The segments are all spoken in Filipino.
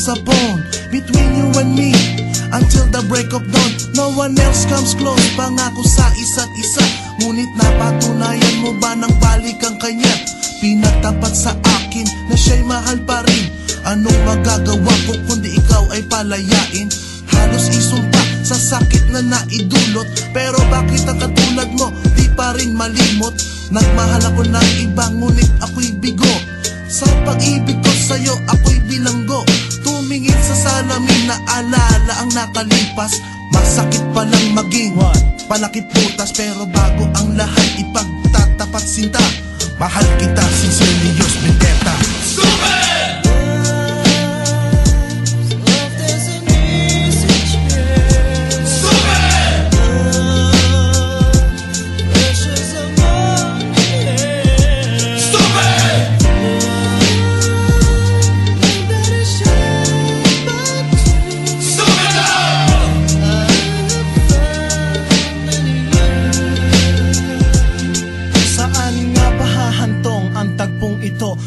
a bond between you and me until the break of dawn. No one else comes close, pangako sa isa't isa. Ngunit napatunayan mo ba nang balik ang kanya? Pinatapat sa akin na siya'y mahal pa rin. Anong magagawa ko kundi ikaw ay palayain? Halos isumpa sa sakit na naidulot, pero bakit ang katulad mo di pa rin malimot? Nagmahal ako ng iba ngunit ako'y bigo. Sa pag-ibig ko sa'yo ako'y bilanggo. Tumingin sa salamin na alala ang nakalipas. Masakit palang maging panakit putas, pero bago ang lahat ipagtatapat sinta. Mahal kita, sincerely yours, Vendetta. Stupid!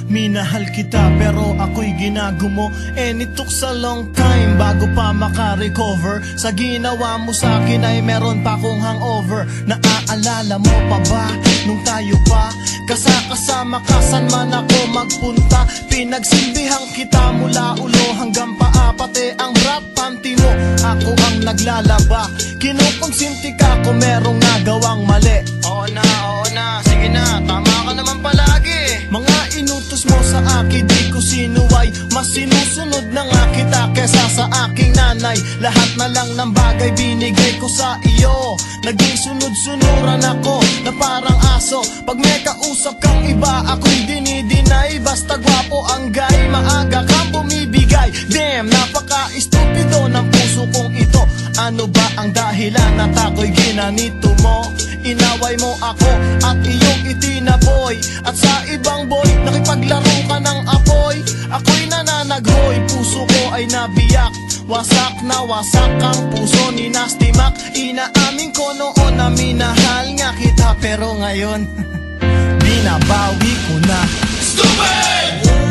Minahal kita pero ako'y ginagumo, and it took a long time bago pa makarecover. Sa ginawa mo sa akin ay meron pa akong hangover. Naaalala mo pa ba nung tayo pa kasama ka saan man ako magpunta? Pinagsilbihan kita mula ulo hanggang paa, pati ang bra panty mo ako ang naglalaba. Kinukonsinti ka kung merong nagawang mali. Oo na, sige na, tama ka naman palagi. Mga inutos mo sa akin di ko sinuway, mas sinusunod na nga kita kesa sa aking nanay. Lahat na lang ng bagay binigay ko sa iyo. Naging sunod-sunuran ako na parang aso. Pag may kausap kang iba ako'y dinidinay. Basta gwapo ang guy, maaga kang bumibigay. Damn, napaka-estupido ng puso kong ito. Ano ba ang dahilan at ako'y ginanito mo? Inaway mo ako at iyong itinaboy, at sa ibang boy nakipaglaro ka ng apoy. Ako'y nananaghoy, puso ko ay nabiyak. Wasak na wasak ang puso ni Nasty Mac. Inaamin ko noon na minahal nga kita, pero ngayon binabawi ko na. Stupid!